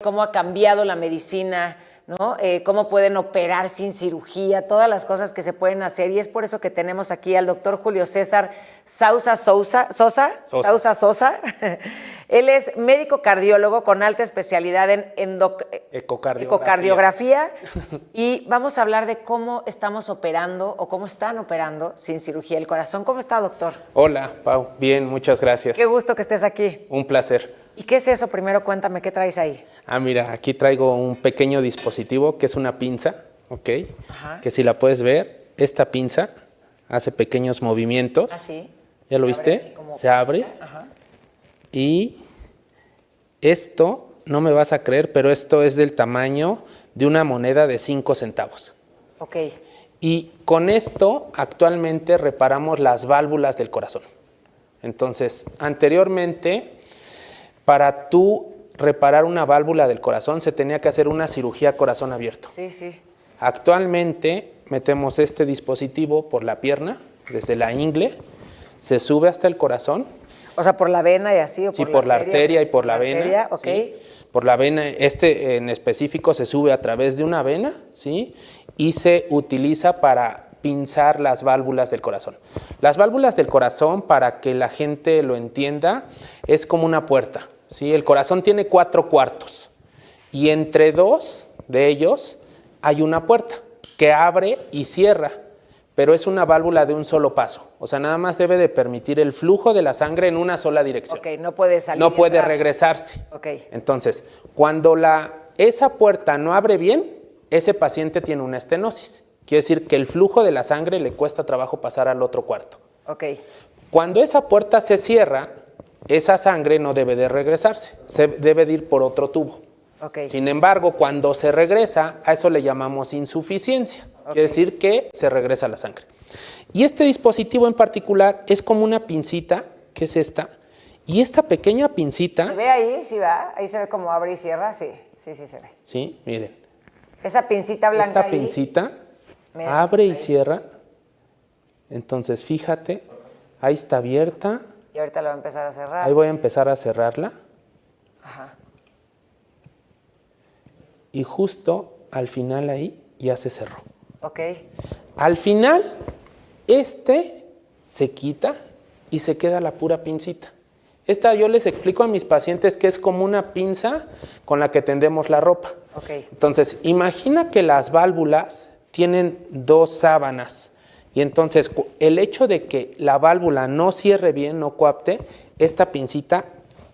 cómo ha cambiado la medicina, ¿no? Cómo pueden operar sin cirugía, todas las cosas que se pueden hacer. Y es por eso que tenemos aquí al doctor Julio César Sosa. Él es médico cardiólogo con alta especialidad en ecocardiografía. Y vamos a hablar de cómo estamos operando o cómo están operando sin cirugía el corazón. ¿Cómo está, doctor? Hola, Pau. Bien, muchas gracias. Qué gusto que estés aquí. Un placer. ¿Y qué es eso? Primero cuéntame, ¿qué traes ahí? Mira, aquí traigo un pequeño dispositivo que es una pinza, ¿ok? Ajá. Que si la puedes ver, esta pinza hace pequeños movimientos. ¿Ah, sí? ¿Ya lo viste? Se abre. Ajá. Y esto, no me vas a creer, pero esto es del tamaño de una moneda de 5 centavos. Ok. Y con esto actualmente reparamos las válvulas del corazón. Entonces, anteriormente, para tú reparar una válvula del corazón se tenía que hacer una cirugía corazón abierto. Sí, sí. Actualmente metemos este dispositivo por la pierna, desde la ingle, se sube hasta el corazón. O sea, por la vena y así, o sí, por la arteria y por la vena. Arteria, ok. ¿Sí? Por la vena, este en específico se sube a través de una vena, ¿sí? Y se utiliza para pinzar las válvulas del corazón. Las válvulas del corazón, para que la gente lo entienda, es como una puerta, ¿sí? El corazón tiene 4 cuartos y entre 2 de ellos hay una puerta que abre y cierra, pero es una válvula de un solo paso. O sea, nada más debe de permitir el flujo de la sangre en una sola dirección. Ok, no puede salir. No puede regresarse. Ok. Entonces, cuando esa puerta no abre bien, ese paciente tiene una estenosis. Quiere decir que el flujo de la sangre le cuesta trabajo pasar al otro cuarto. Ok. Cuando esa puerta se cierra, esa sangre no debe de regresarse, se debe de ir por otro tubo. Okay. Sin embargo, cuando se regresa, a eso le llamamos insuficiencia. Okay. Quiere decir que se regresa la sangre. Y este dispositivo en particular es como una pincita, que es esta, y esta pequeña pincita... ¿Se ve ahí? ¿Sí va? Ahí se ve cómo abre y cierra, sí. Sí, sí se ve. Sí, miren. Esa pincita blanca esta pincita abre y cierra. Entonces, fíjate, ahí está abierta. Y ahorita lo voy a empezar a cerrar. Ahí voy a empezar a cerrarla. Ajá. Y justo al final ahí ya se cerró. Ok. Al final, se quita y se queda la pura pincita. Esta yo les explico a mis pacientes que es como una pinza con la que tendemos la ropa. Okay. Entonces, imagina que las válvulas tienen 2 sábanas. Y entonces, el hecho de que la válvula no cierre bien, no coapte, esta pincita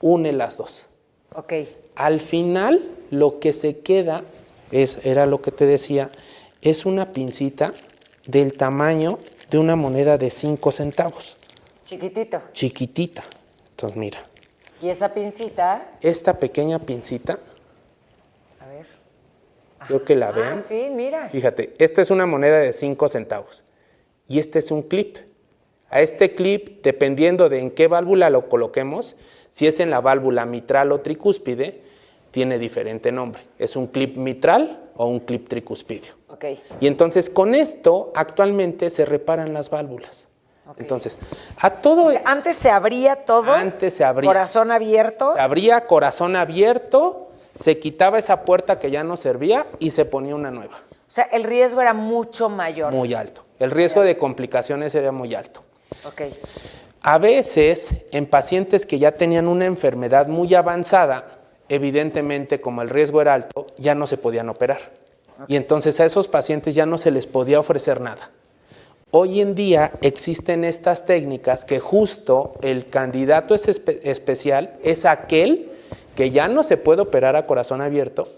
une las 2. Okay. Al final, lo que se queda, era lo que te decía, es una pincita del tamaño de una moneda de 5 centavos. Chiquitito. Chiquitita. Entonces, mira. ¿Y esa pincita? Esta pequeña pincita. A ver. Creo que la ven. Ah, sí, mira. Fíjate, esta es una moneda de 5 centavos. Y este es un clip. A este clip, dependiendo de en qué válvula lo coloquemos, si es en la válvula mitral o tricúspide, tiene diferente nombre. Es un clip mitral o un clip tricúspidio. Okay. Y entonces con esto actualmente se reparan las válvulas. Okay. Entonces, o sea, antes se abría todo. Antes se abría. Corazón abierto. Se abría corazón abierto, se quitaba esa puerta que ya no servía y se ponía una nueva. O sea, el riesgo era mucho mayor. Muy alto. El riesgo de complicaciones era muy alto. Okay. A veces, en pacientes que ya tenían una enfermedad muy avanzada, evidentemente, como el riesgo era alto, ya no se podían operar. Okay. Y entonces a esos pacientes ya no se les podía ofrecer nada. Hoy en día existen estas técnicas que justo el candidato especial es aquel que ya no se puede operar a corazón abierto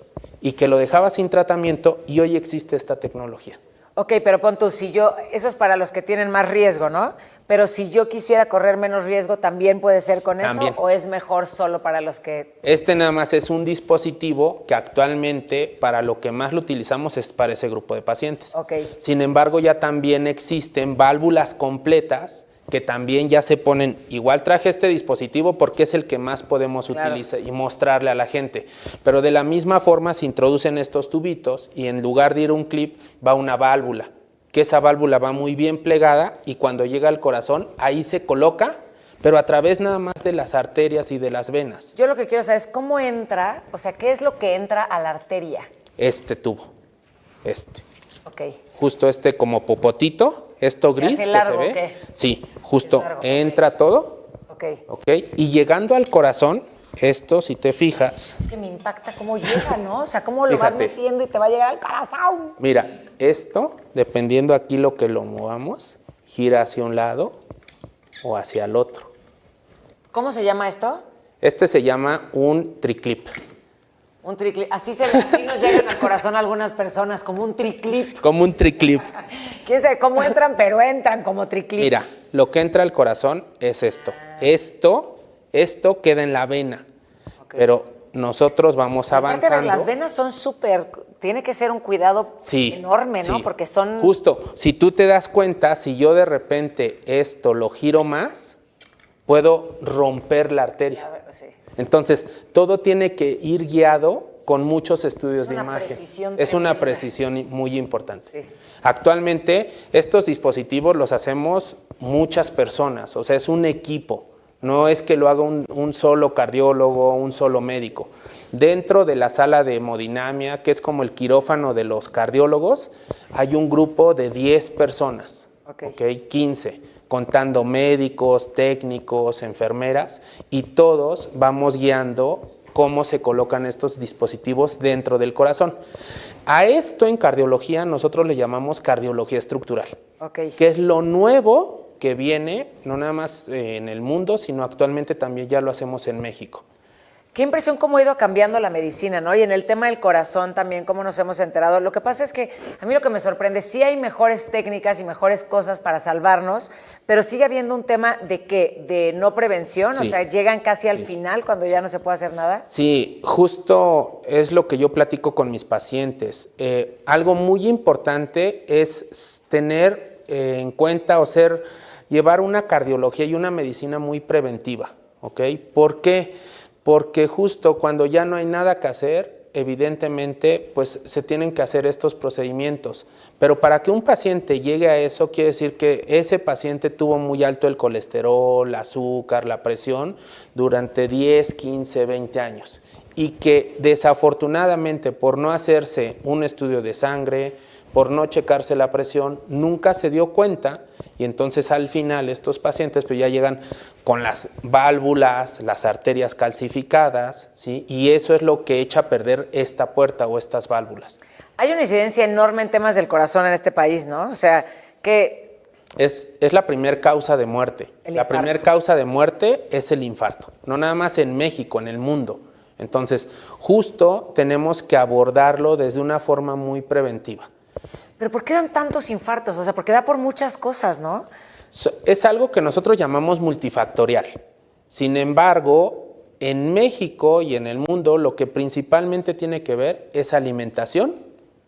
y que lo dejaba sin tratamiento, y hoy existe esta tecnología. Ok, pero pon tú, eso es para los que tienen más riesgo, ¿no? Pero si yo quisiera correr menos riesgo, ¿también puede ser con eso? ¿O es mejor solo para los que...? Nada más es un dispositivo que actualmente para lo que más lo utilizamos es para ese grupo de pacientes. Okay. Sin embargo, ya también existen válvulas completas que también ya se ponen. Igual traje este dispositivo porque es el que más podemos utilizar y mostrarle a la gente. Pero de la misma forma se introducen estos tubitos y en lugar de ir un clip va una válvula, que esa válvula va muy bien plegada y cuando llega al corazón ahí se coloca pero a través nada más de las arterias y de las venas. Yo lo que quiero saber es cómo entra, o sea, ¿qué es lo que entra a la arteria? Este tubo, Ok. justo como popotito, esto ¿Se gris hace largo, que se o ve. qué? Sí, justo Es largo, entra todo, Ok. ¿ok? Y llegando al corazón, esto, si te fijas, Es que me impacta cómo llega, ¿no? O sea, cómo lo vas Fíjate. metiendo y te va a llegar al corazón. mira, esto, dependiendo aquí lo que lo movamos, gira hacia un lado o hacia el otro. ¿Cómo se llama esto? Este se llama un triclip. Un triclip. Así nos llegan al corazón algunas personas, como un triclip. Como un triclip. Quién sabe cómo entran, pero entran como triclip. Mira, lo que entra al corazón es esto. Esto queda en la vena. Ok. Pero nosotros vamos Aparte, avanzando. las venas son súper, tiene que ser un cuidado enorme, ¿no? sí. Porque son... Justo, si tú te das cuenta, si yo de repente esto lo giro más, puedo romper la arteria. A ver, sí. Entonces, todo tiene que ir guiado con muchos estudios Es de una imagen. precisión Es una tremenda. precisión muy importante. Sí. Actualmente, estos dispositivos los hacemos muchas personas, o sea, es un equipo. No es que lo haga un solo cardiólogo, un solo médico. Dentro de la sala de hemodinamia, que es como el quirófano de los cardiólogos, hay un grupo de 10 personas, Ok. 15, contando médicos, técnicos, enfermeras, y todos vamos guiando cómo se colocan estos dispositivos dentro del corazón. A esto en cardiología nosotros le llamamos cardiología estructural, Ok. que es lo nuevo que viene, no nada más en el mundo, sino actualmente también ya lo hacemos en México. Qué impresión cómo ha ido cambiando la medicina, ¿no? Y en el tema del corazón también, cómo nos hemos enterado. Lo que pasa es que a mí lo que me sorprende, sí hay mejores técnicas y mejores cosas para salvarnos, pero sigue habiendo un tema de ¿qué? De no prevención, Sí. o sea, llegan casi al final cuando ya no se puede hacer nada. Sí, justo es lo que yo platico con mis pacientes. Algo muy importante es tener en cuenta o llevar una cardiología y una medicina muy preventiva, ¿ok? ¿Por qué? Porque justo cuando ya no hay nada que hacer, evidentemente, pues se tienen que hacer estos procedimientos. Pero para que un paciente llegue a eso, quiere decir que ese paciente tuvo muy alto el colesterol, el azúcar, la presión durante 10, 15, 20 años. Y que desafortunadamente por no hacerse un estudio de sangre, por no checarse la presión, nunca se dio cuenta y entonces al final estos pacientes pues ya llegan con las válvulas, las arterias calcificadas, ¿sí? Y eso es lo que echa a perder esta puerta o estas válvulas. Hay una incidencia enorme en temas del corazón en este país, ¿no? O sea, que... Es la primera causa de muerte. La primera causa de muerte es el infarto, no nada más en México, en el mundo. Entonces, justo tenemos que abordarlo desde una forma muy preventiva. ¿Pero por qué dan tantos infartos? O sea, porque da por muchas cosas, ¿no? Es algo que nosotros llamamos multifactorial. Sin embargo, en México y en el mundo lo que principalmente tiene que ver es alimentación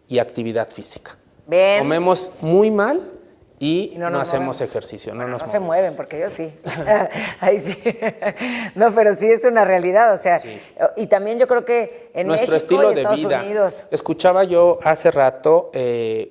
y actividad física. Ven. Comemos muy mal y no nos hacemos movemos. ejercicio. Bueno, nos no se movemos. mueven, porque yo sí. Ahí sí. No, pero sí es una realidad, o sea, Sí. y también yo creo que en Nuestro México estilo y de Estados vida. Unidos. Escuchaba yo hace rato,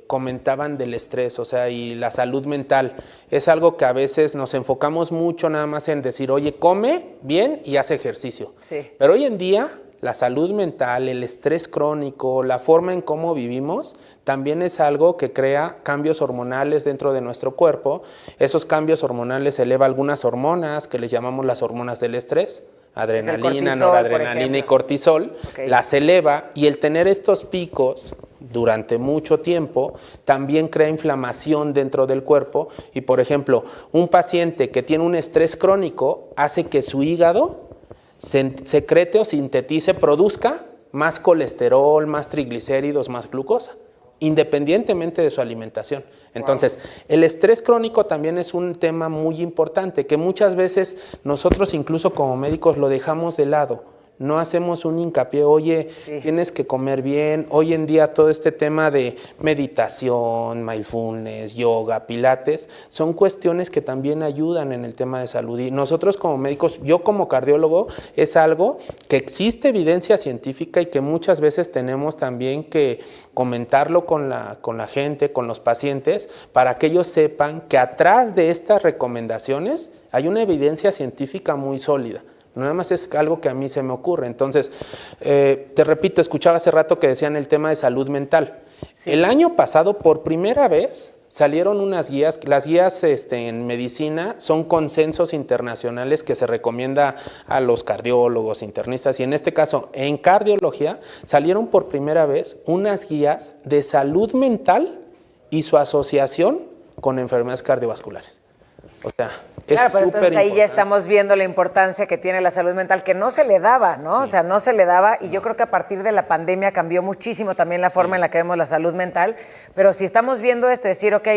comentaban del estrés, o sea, y la salud mental. Es algo que a veces nos enfocamos mucho nada más en decir, oye, come bien y haz ejercicio. Sí. Pero hoy en día, la salud mental, el estrés crónico, la forma en cómo vivimos, también es algo que crea cambios hormonales dentro de nuestro cuerpo. Esos cambios hormonales elevan algunas hormonas que les llamamos las hormonas del estrés. Adrenalina, cortisol, noradrenalina y por cortisol, Ok. las eleva y el tener estos picos durante mucho tiempo también crea inflamación dentro del cuerpo y, por ejemplo, un paciente que tiene un estrés crónico hace que su hígado secrete o sintetice, produzca más colesterol, más triglicéridos, más glucosa, independientemente de su alimentación. Entonces, el estrés crónico también es un tema muy importante que muchas veces nosotros incluso como médicos lo dejamos de lado. No hacemos un hincapié, oye, Sí. tienes que comer bien. Hoy en día todo este tema de meditación, mindfulness, yoga, pilates, son cuestiones que también ayudan en el tema de salud. Y nosotros como médicos, yo como cardiólogo, es algo que existe evidencia científica y que muchas veces tenemos también que comentarlo con la gente, con los pacientes, para que ellos sepan que atrás de estas recomendaciones Hay una evidencia científica muy sólida. Nada más es algo que a mí se me ocurre. Entonces, te repito, escuchaba hace rato que decían el tema de salud mental. Sí. El año pasado, por primera vez, salieron unas guías. Las guías en medicina son consensos internacionales que se recomienda a los cardiólogos, internistas, y en este caso, en cardiología, salieron por primera vez unas guías de salud mental y su asociación con enfermedades cardiovasculares. O sea, claro, pero entonces ahí ya estamos viendo la importancia que tiene la salud mental, que no se le daba, ¿no? Sí. O sea, no se le daba, y yo creo que a partir de la pandemia cambió muchísimo también la forma en la que vemos la salud mental, pero si estamos viendo esto, decir, ok,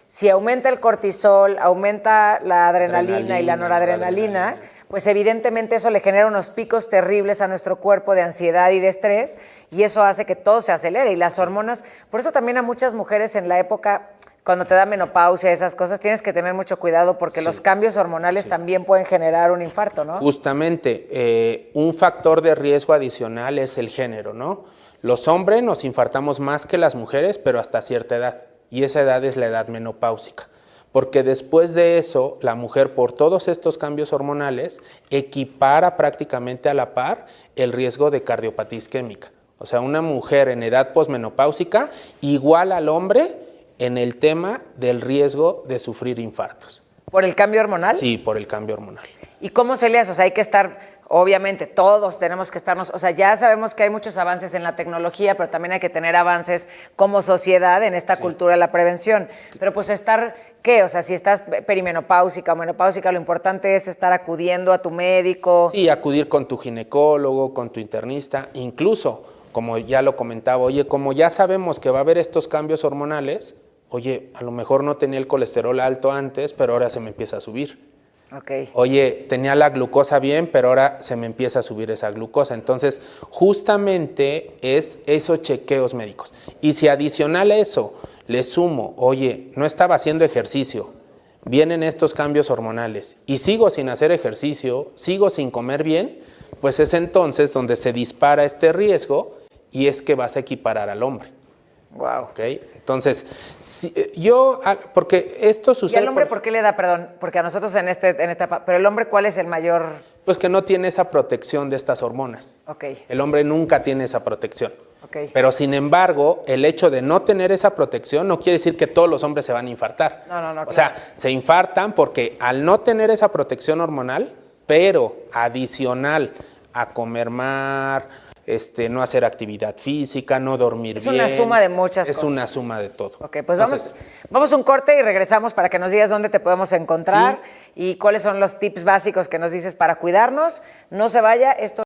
si aumenta el cortisol, aumenta la adrenalina y la noradrenalina, pues evidentemente eso le genera unos picos terribles a nuestro cuerpo de ansiedad y de estrés, y eso hace que todo se acelere, y las hormonas, por eso también a muchas mujeres en la época, cuando te da menopausia, esas cosas, tienes que tener mucho cuidado porque los cambios hormonales también pueden generar un infarto, ¿no? Justamente, un factor de riesgo adicional es el género, ¿no? Los hombres nos infartamos más que las mujeres, pero hasta cierta edad, y esa edad es la edad menopáusica, porque después de eso, la mujer, por todos estos cambios hormonales, equipara prácticamente a la par el riesgo de cardiopatía isquémica. O sea, una mujer en edad posmenopáusica igual al hombre en el tema del riesgo de sufrir infartos. ¿Por el cambio hormonal? Sí, por el cambio hormonal. ¿Y cómo se le hace? O sea, hay que estar, obviamente, todos tenemos que estarnos, o sea, ya sabemos que hay muchos avances en la tecnología, pero también hay que tener avances como sociedad en esta cultura de la prevención. Pero pues estar, ¿qué? O sea, si estás perimenopáusica o menopáusica, lo importante es estar acudiendo a tu médico. Sí, acudir con tu ginecólogo, con tu internista, incluso, como ya lo comentaba, oye, como ya sabemos que va a haber estos cambios hormonales, oye, a lo mejor no tenía el colesterol alto antes, pero ahora se me empieza a subir. Okay. Oye, tenía la glucosa bien, pero ahora se me empieza a subir esa glucosa. Entonces, justamente es esos chequeos médicos. Y si adicional a eso le sumo, oye, no estaba haciendo ejercicio, vienen estos cambios hormonales y sigo sin hacer ejercicio, sigo sin comer bien, pues es entonces donde se dispara este riesgo y es que vas a equiparar al hombre. Wow. ¿Okay? Entonces, porque esto sucede... ¿Y al hombre por qué le da, perdón? Porque a nosotros pero el hombre, ¿cuál es el mayor...? Pues que no tiene esa protección de estas hormonas. Okay. El hombre nunca tiene esa protección. Okay. Pero sin embargo, el hecho de no tener esa protección no quiere decir que todos los hombres se van a infartar. No. O sea, se infartan porque al no tener esa protección hormonal, pero adicional a comer mal, no hacer actividad física, no dormir bien. Es una suma de muchas cosas. Es una suma de todo. Ok, pues vamos a un corte y regresamos para que nos digas dónde te podemos encontrar y cuáles son los tips básicos que nos dices para cuidarnos. No se vaya, esto